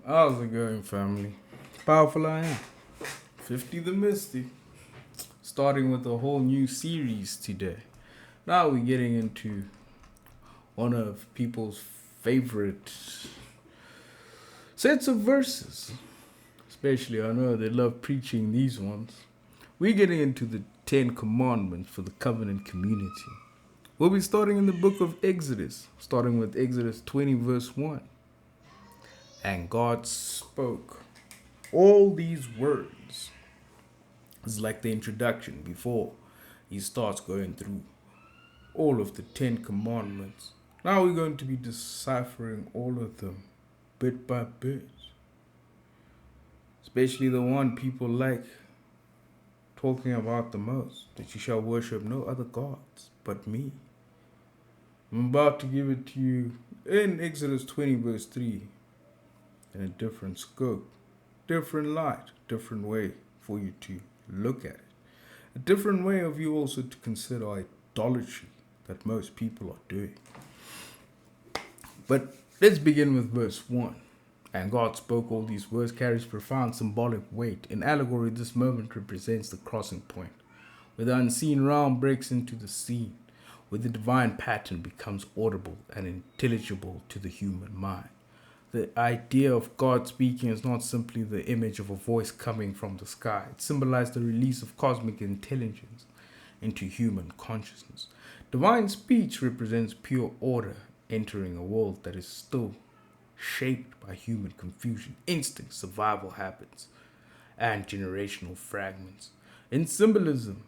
How's it going, family? Powerful I am. 50 the Misty. Starting with a whole new series today. Now we're getting into one of people's favorite sets of verses. Especially, I know they love preaching these ones. We're getting into the Ten Commandments for the covenant community. We'll be starting in the book of Exodus, starting with Exodus 20, verse 1. And God spoke all these words. It's like the introduction before he starts going through all of the Ten Commandments. Now we're going to be deciphering all of them bit by bit, especially the one people like talking about the most, that you shall worship no other gods but me. I'm about to give it to you in Exodus 20, verse 3, in a different scope, different light, different way for you to look at it. A different way of you also to consider idolatry that most people are doing. But let's begin with verse 1. And God spoke all these words carries profound symbolic weight. In allegory, this moment represents the crossing point, where the unseen realm breaks into the seen, where the divine pattern becomes audible and intelligible to the human mind. The idea of God speaking is not simply the image of a voice coming from the sky. It symbolized the release of cosmic intelligence into human consciousness. Divine speech represents pure order entering a world that is still shaped by human confusion, instinct, survival habits, and generational fragments. In symbolism,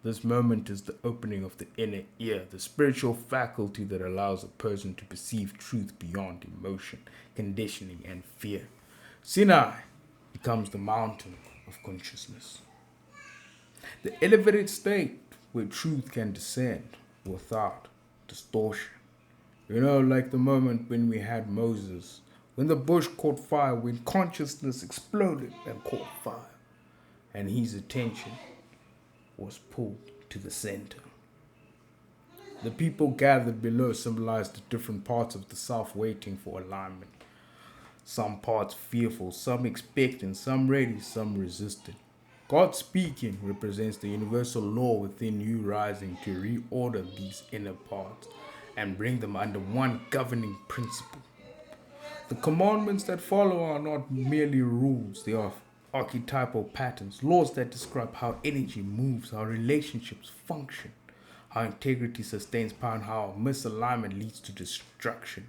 this moment is the opening of the inner ear, the spiritual faculty that allows a person to perceive truth beyond emotion, conditioning, and fear. Sinai becomes the mountain of consciousness, the elevated state where truth can descend without distortion. Like the moment when we had Moses, when the bush caught fire, when consciousness exploded and caught fire, and his attention was pulled to the center. The people gathered below symbolized the different parts of the self waiting for alignment. Some parts fearful, some expectant, some ready, some resistant. God speaking represents the universal law within you rising to reorder these inner parts and bring them under one governing principle. The commandments that follow are not merely rules, they are archetypal patterns, laws that describe how energy moves, how relationships function, how integrity sustains power, and how misalignment leads to destruction.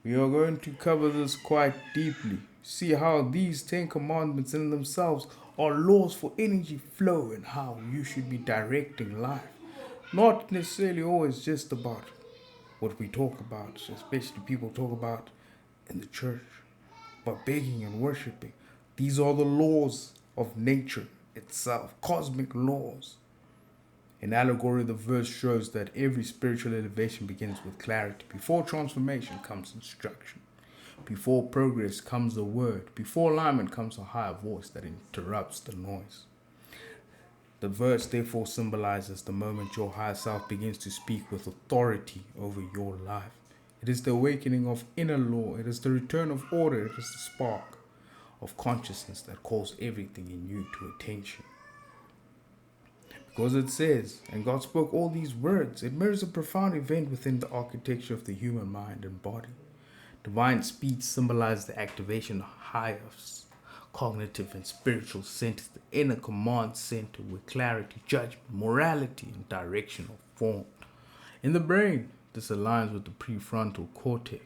We are going to cover this quite deeply. See how these Ten Commandments in themselves are laws for energy flow and how you should be directing life. Not necessarily always just about what we talk about, especially people talk about in the church, but begging and worshiping. These are the laws of nature itself, cosmic laws. In allegory, the verse shows that every spiritual elevation begins with clarity. Before transformation comes instruction. Before progress comes a word. Before alignment comes a higher voice that interrupts the noise. The verse therefore symbolizes the moment your higher self begins to speak with authority over your life. It is the awakening of inner law. It is the return of order. It is the spark of consciousness that calls everything in you to attention. Because it says, and God spoke all these words, it mirrors a profound event within the architecture of the human mind and body. Divine speech symbolizes the activation of higher cognitive and spiritual centers, the inner command center where clarity, judgment, morality, and direction are formed. In the brain, this aligns with the prefrontal cortex,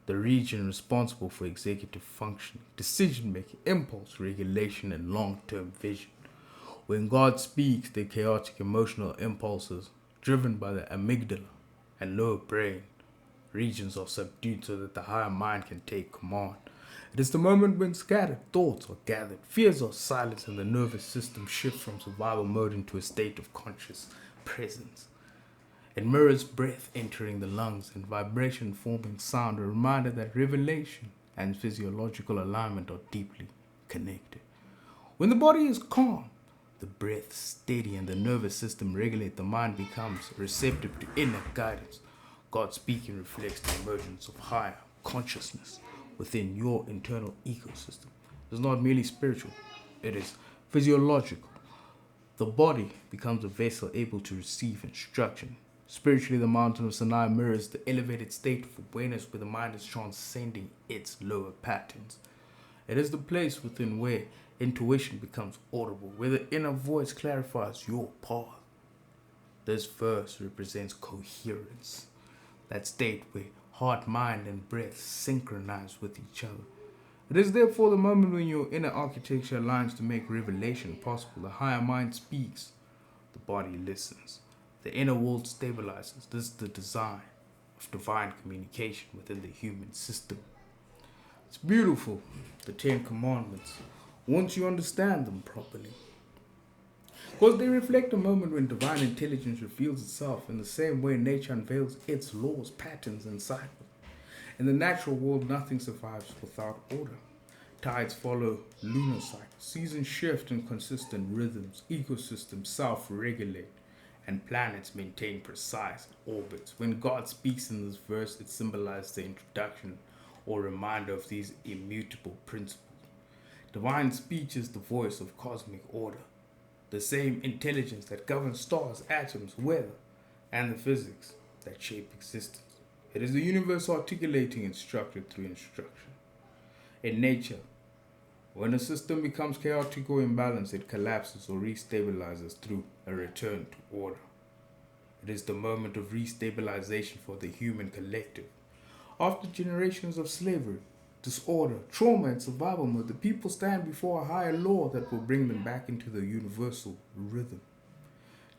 the region responsible for executive functioning, decision making, impulse regulation, and long term vision. When God speaks, the chaotic emotional impulses, driven by the amygdala and lower brain regions, are subdued so that the higher mind can take command. It is the moment when scattered thoughts are gathered, fears are silenced, and the nervous system shifts from survival mode into a state of conscious presence. It mirrors breath entering the lungs and vibration forming sound, a reminder that revelation and physiological alignment are deeply connected. When the body is calm, the breath steady, and the nervous system regulate, the mind becomes receptive to inner guidance. God speaking reflects the emergence of higher consciousness, within your internal ecosystem. It's not merely spiritual, it is physiological. The body becomes a vessel able to receive instruction. Spiritually, the mountain of Sinai mirrors the elevated state of awareness where the mind is transcending its lower patterns. It is the place within where intuition becomes audible, where the inner voice clarifies your path. This verse represents coherence, that state where heart, mind, and breath synchronize with each other. It is therefore the moment when your inner architecture aligns to make revelation possible. The higher mind speaks, the body listens. The inner world stabilizes. This is the design of divine communication within the human system. It's beautiful, the Ten Commandments, once you understand them properly. Because they reflect a moment when divine intelligence reveals itself in the same way nature unveils its laws, patterns, and cycles. In the natural world, nothing survives without order. Tides follow lunar cycles, seasons shift in consistent rhythms, ecosystems self-regulate, and planets maintain precise orbits. When God speaks in this verse, it symbolizes the introduction or reminder of these immutable principles. Divine speech is the voice of cosmic order, the same intelligence that governs stars, atoms, weather, and the physics that shape existence. It is the universe articulating its structure through instruction. In nature, when a system becomes chaotic or imbalanced, it collapses or restabilizes through a return to order. It is the moment of restabilization for the human collective. After generations of slavery, disorder, trauma, and survival mode, the people stand before a higher law that will bring them back into the universal rhythm.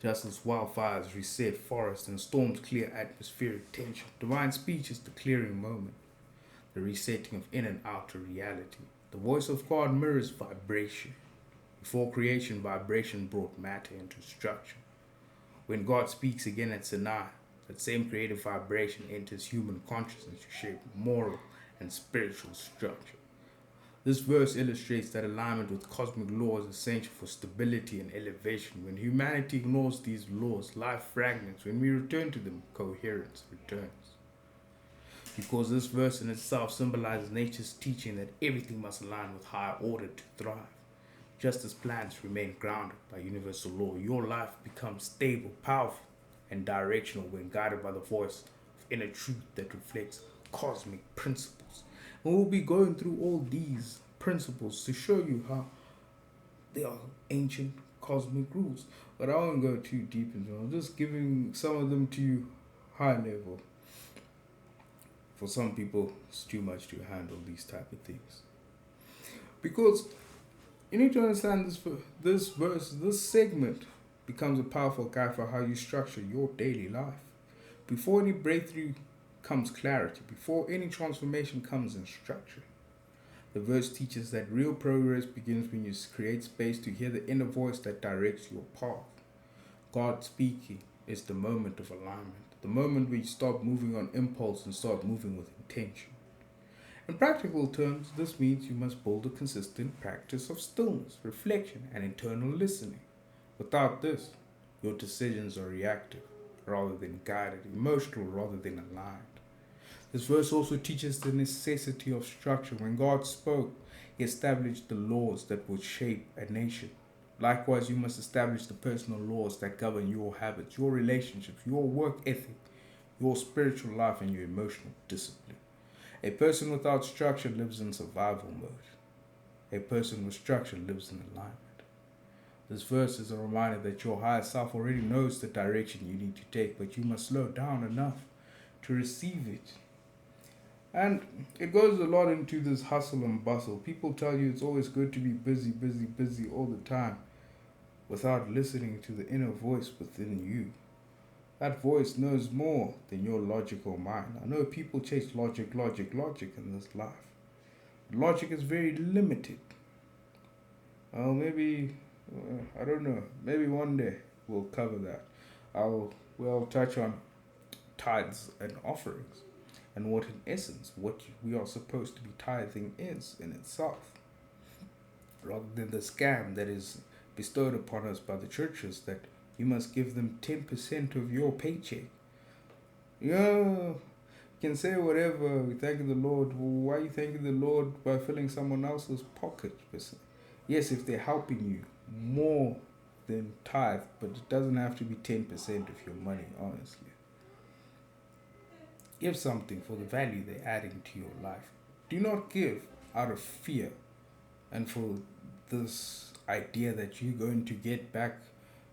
Just as wildfires reset forests and storms clear atmospheric tension, divine speech is the clearing moment, the resetting of inner and outer reality. The voice of God mirrors vibration. Before creation, vibration brought matter into structure. When God speaks again at Sinai, that same creative vibration enters human consciousness to shape moral and spiritual structure. This verse illustrates that alignment with cosmic laws is essential for stability and elevation. When humanity ignores these laws, life fragments. When we return to them, coherence returns. Because this verse in itself symbolizes nature's teaching that everything must align with higher order to thrive. Just as plants remain grounded by universal law, your life becomes stable, powerful, and directional when guided by the voice of inner truth that reflects cosmic principles. And we'll be going through all these principles to show you how they are ancient cosmic rules. But I won't go too deep into them. I'm just giving some of them to you high level. For some people, it's too much to handle these type of things. Because you need to understand this verse, this segment becomes a powerful guide for how you structure your daily life. Before any breakthrough comes clarity, before any transformation comes instruction. The verse teaches that real progress begins when you create space to hear the inner voice that directs your path. God speaking is the moment of alignment, the moment where you stop moving on impulse and start moving with intention. In practical terms, this means you must build a consistent practice of stillness, reflection, and internal listening. Without this, your decisions are reactive rather than guided, emotional rather than aligned. This verse also teaches the necessity of structure. When God spoke, He established the laws that would shape a nation. Likewise, you must establish the personal laws that govern your habits, your relationships, your work ethic, your spiritual life, and your emotional discipline. A person without structure lives in survival mode. A person with structure lives in alignment. This verse is a reminder that your higher self already knows the direction you need to take, but you must slow down enough to receive it. And it goes a lot into this hustle and bustle. People tell you it's always good to be busy, busy, busy all the time without listening to the inner voice within you. That voice knows more than your logical mind. I know people chase logic in this life. Logic is very limited. I don't know. Maybe one day we'll cover that. We'll touch on tithes and offerings and what in essence what we are supposed to be tithing is in itself, rather than the scam that is bestowed upon us by the churches that you must give them 10% of your paycheck. Yeah, You can say whatever, we thank the Lord. Why are you thanking the Lord by filling someone else's pocket? Yes, if they're helping you more than tithe, but it doesn't have to be 10% of your money, honestly. Give something for the value they're adding to your life. Do not give out of fear and for this idea that you're going to get back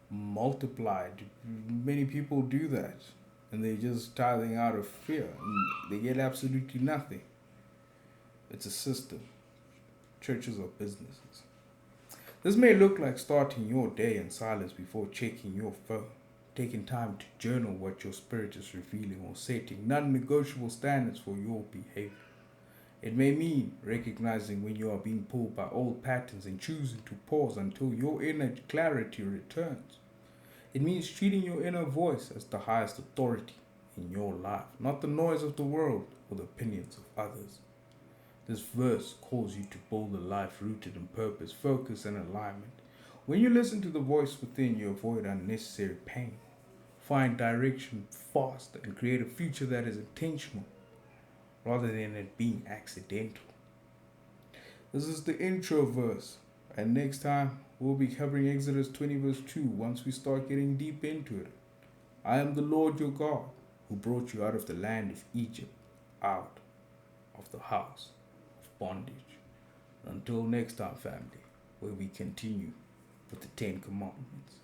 multiplied. Many people do that and they're just tithing out of fear and they get absolutely nothing. It's a system. Churches are businesses. This may look like starting your day in silence before checking your phone, taking time to journal what your spirit is revealing, or setting non negotiable standards for your behavior. It may mean recognizing when you are being pulled by old patterns and choosing to pause until your inner clarity returns. It means treating your inner voice as the highest authority in your life, not the noise of the world or the opinions of others. This verse calls you to build a life rooted in purpose, focus, and alignment. When you listen to the voice within, you avoid unnecessary pain, find direction fast, and create a future that is intentional rather than it being accidental. This is the intro verse, and next time we'll be covering Exodus 20, verse 2 once we start getting deep into it. I am the Lord your God who brought you out of the land of Egypt, out of the house of bondage. Until next time, family, where we continue with the Ten Commandments.